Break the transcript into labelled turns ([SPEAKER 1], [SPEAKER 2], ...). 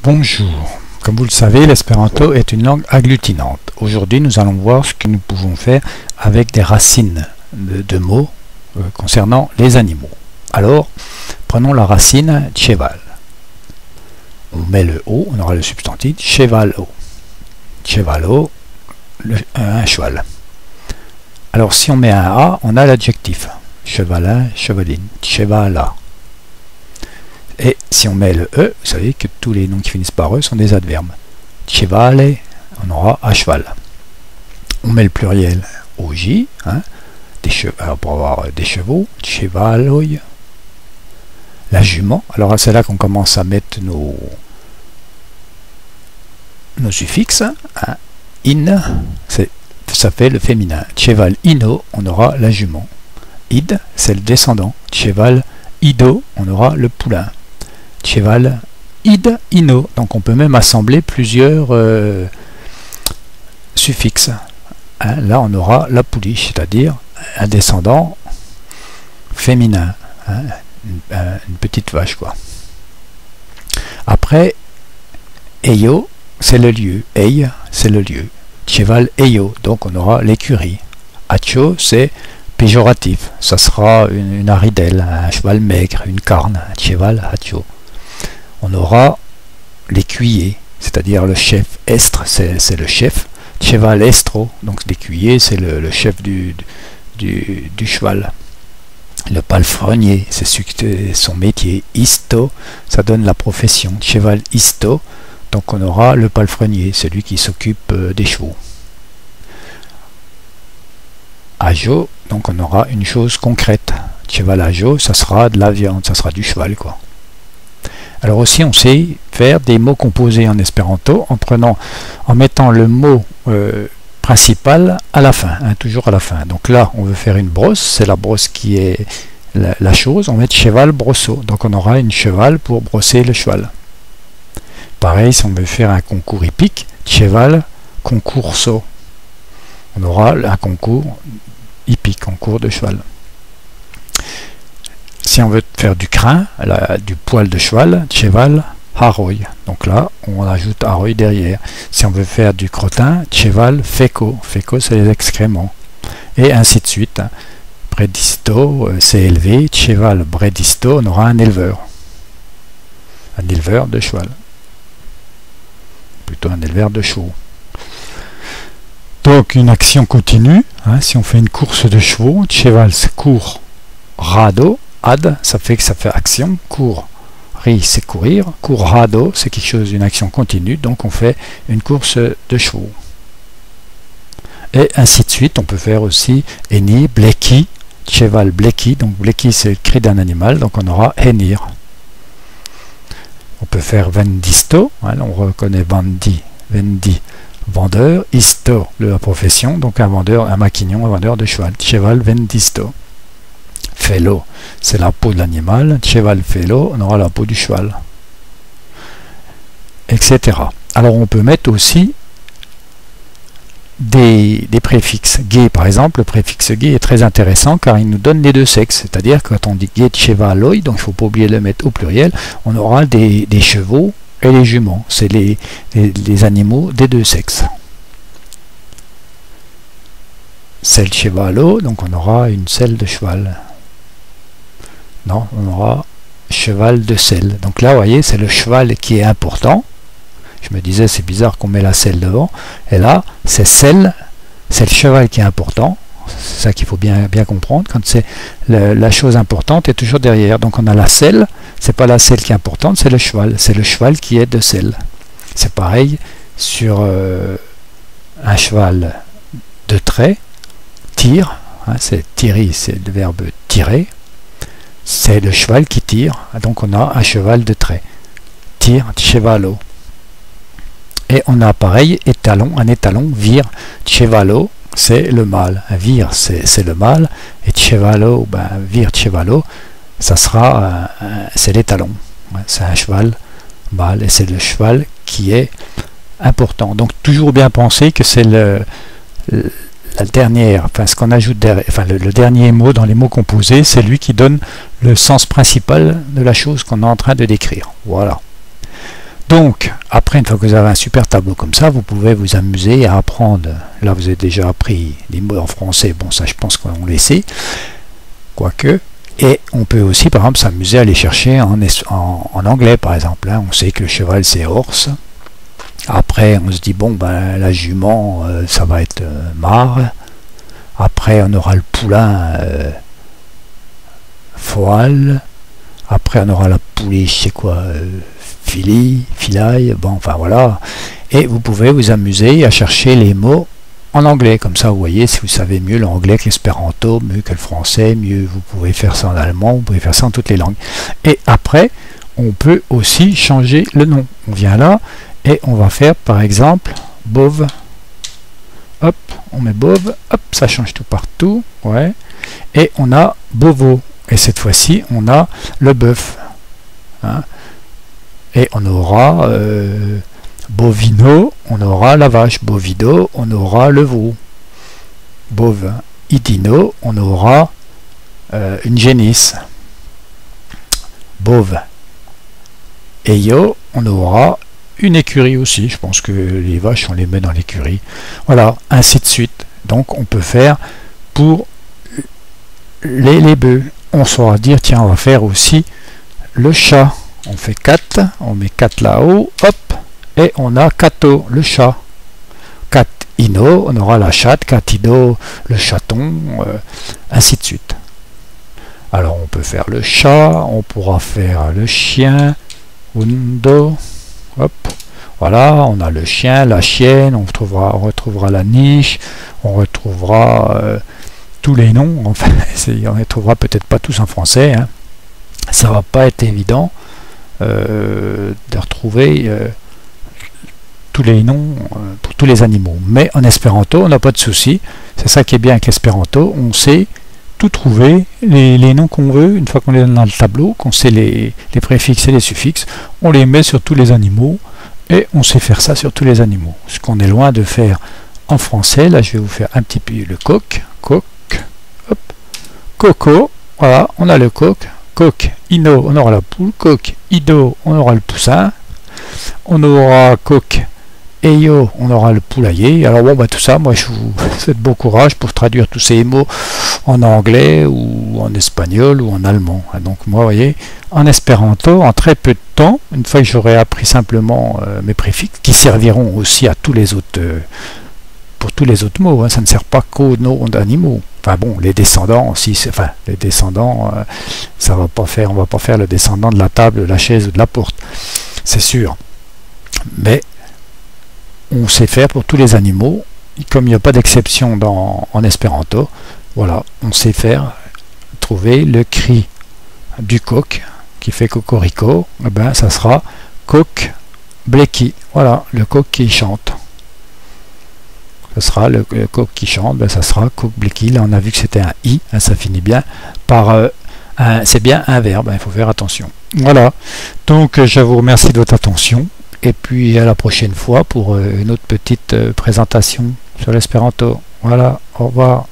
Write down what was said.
[SPEAKER 1] Bonjour. Comme vous le savez, l'espéranto est une langue agglutinante. Aujourd'hui, nous allons voir ce que nous pouvons faire avec des racines de mots concernant les animaux. Alors, prenons la racine cheval. On met le O, on aura le substantif chevalo. Chevalo, un cheval. Alors, si on met un A, on a l'adjectif. Chevalin, chevaline, chevala. Et si on met le E, vous savez que tous les noms qui finissent par E sont des adverbes. Chevale, on aura à cheval. On met le pluriel au J, hein, alors pour avoir des chevaux, chevaloi. La jument, alors c'est là qu'on commence à mettre nos suffixes. Hein. In, ça fait le féminin. Cheval ino, on aura la jument. Id, c'est le descendant. Cheval ido, on aura le poulain. Cheval id ino, donc on peut même assembler plusieurs suffixes. Hein, là on aura la pouliche, c'est-à-dire un descendant féminin, hein, une petite vache quoi. Après eyo, c'est le lieu. Ei, c'est le lieu. Cheval eyo, donc on aura l'écurie. Acho, c'est péjoratif, ça sera une aridelle, un cheval maigre, une carne, un cheval hacho. On aura l'écuyer, c'est-à-dire le chef. Estre, c'est le chef. Cheval estro, donc l'écuyer, c'est le chef du cheval. Le palefrenier, c'est son métier. Isto, ça donne la profession. Cheval isto, donc on aura le palefrenier, celui qui s'occupe des chevaux. Ajo, donc on aura une chose concrète. Cheval ajo, ça sera de la viande, ça sera du cheval quoi. Alors aussi on sait faire des mots composés en espéranto en mettant le mot principal à la fin, hein, toujours à la fin. Donc là on veut faire une brosse, c'est la brosse qui est la chose, on met cheval brosso, donc on aura une cheval pour brosser le cheval. Pareil si on veut faire un concours hippique, cheval concurso, on aura un concours hippique, concours de cheval. Si on veut faire du crin, du poil de cheval, cheval haroy. Donc là, on ajoute haroy derrière. Si on veut faire du crottin, cheval feco. Feco, c'est les excréments. Et ainsi de suite. Bredisto, c'est élevé. Cheval bredisto, on aura un éleveur. Un éleveur de cheval. Plutôt un éleveur de chevaux. Donc une action continue. Hein, si on fait une course de chevaux, cheval court rado. Ad, ça fait action, court, ri c'est courir, courrado c'est quelque chose, une action continue, donc on fait une course de chevaux. Et ainsi de suite, on peut faire aussi eni, bleki, cheval bleki, donc bleki c'est le cri d'un animal, donc on aura henir. On peut faire vendisto, hein, on reconnaît vendi, vendeur, isto, la profession, donc un vendeur, un maquignon, un vendeur de cheval, cheval vendisto. Felo, c'est la peau de l'animal. Cheval felo, on aura la peau du cheval. Etc. Alors on peut mettre aussi des préfixes. Gay, par exemple, le préfixe gay est très intéressant car il nous donne les deux sexes. C'est-à-dire que quand on dit gay chevaloi, donc il ne faut pas oublier de le mettre au pluriel, on aura des chevaux et les juments. C'est les animaux des deux sexes. Selle chevalo, donc on aura une selle de cheval. Non, on aura cheval de selle. Donc là, vous voyez, c'est le cheval qui est important. Je me disais, c'est bizarre qu'on met la selle devant. Et là, c'est selle, c'est le cheval qui est important. C'est ça qu'il faut bien comprendre. Quand c'est la chose importante est toujours derrière. Donc on a la selle, c'est pas la selle qui est importante, c'est le cheval. C'est le cheval qui est de selle. C'est pareil sur un cheval de trait, tire, hein, c'est tirer, c'est le verbe tirer. C'est le cheval qui tire, donc on a un cheval de trait. Tire, chevalo. Et on a pareil, étalon, un étalon, vir, chevalo, c'est le mâle. Un vir, c'est le mâle, et chevalo, ben, vir, chevalo, ça sera, c'est l'étalon. C'est un cheval mâle, et c'est le cheval qui est important. Donc toujours bien penser que c'est la dernière, enfin ce qu'on ajoute derrière, enfin le dernier mot dans les mots composés, c'est lui qui donne le sens principal de la chose qu'on est en train de décrire. Voilà. Donc, après, une fois que vous avez un super tableau comme ça, vous pouvez vous amuser à apprendre. Là, vous avez déjà appris des mots en français. Bon, ça, je pense qu'on les sait. Quoique. Et on peut aussi, par exemple, s'amuser à les chercher en anglais, par exemple. Hein. On sait que le cheval, c'est horse. Après, on se dit, bon, ben, la jument, ça va être mare. Après, on aura le poulain, foal. Après, on aura la pouliche, c'est quoi filaille, bon, enfin voilà. Et vous pouvez vous amuser à chercher les mots en anglais. Comme ça, vous voyez, si vous savez mieux l'anglais que l'espéranto, mieux que le français, mieux vous pouvez faire ça en allemand, vous pouvez faire ça en toutes les langues. Et après, on peut aussi changer le nom. On vient là et on va faire, par exemple, Bove. Hop, on met Bove, hop, ça change tout partout. Ouais. Et on a Bovo. Et cette fois-ci, on a le bœuf. Hein. Et on aura bovino, on aura la vache. Bovido, on aura le veau. Bove. Idino, on aura une génisse. Bove. Eyo, on aura une écurie aussi. Je pense que les vaches, on les met dans l'écurie. Voilà, ainsi de suite. Donc, on peut faire pour les bœufs. On saura dire, tiens, on va faire aussi le chat. On fait 4, on met 4 là-haut, hop, et on a Cato, le chat. Catino, on aura la chatte, Catido, le chaton, ainsi de suite. Alors on peut faire le chat, on pourra faire le chien, Undo, hop, voilà, on a le chien, la chienne, on retrouvera la niche, on retrouvera tous les noms, enfin, on les trouvera peut-être pas tous en français, hein. Ça va pas être évident de retrouver tous les noms pour tous les animaux. Mais en espéranto, on n'a pas de souci. C'est ça qui est bien avec espéranto. On sait tout trouver, les noms qu'on veut, une fois qu'on est dans le tableau, qu'on sait les préfixes et les suffixes, on les met sur tous les animaux et on sait faire ça sur tous les animaux. Ce qu'on est loin de faire en français. Là, je vais vous faire un petit peu le coq. Coq, hop, coco, voilà, on a le coq. Coq, ino, on aura la poule. Coq, ido, on aura le poussin. On aura coq, eyo, on aura le poulailler. Alors bon, bah, tout ça, moi je vous souhaite bon courage pour traduire tous ces mots en anglais ou en espagnol ou en allemand. Donc moi, vous voyez, en espéranto, en très peu de temps, une fois que j'aurai appris simplement mes préfixes, qui serviront aussi à tous les autres, pour tous les autres mots, hein, ça ne sert pas qu'aux noms d'animaux. Enfin bon, les descendants aussi, enfin les descendants, ça va pas faire, on va pas faire le descendant de la table, de la chaise ou de la porte, c'est sûr. Mais on sait faire pour tous les animaux, comme il n'y a pas d'exception en espéranto, voilà, on sait faire, trouver le cri du coq qui fait cocorico, eh ben ça sera coq bleki, voilà, le coq qui chante. Ce sera le coq qui chante, ben ça sera coq bleki. Là on a vu que c'était un i, hein, ça finit bien par c'est bien un verbe, hein, il faut faire attention. Voilà, donc je vous remercie de votre attention et puis à la prochaine fois pour une autre petite présentation sur l'espéranto. Voilà, au revoir.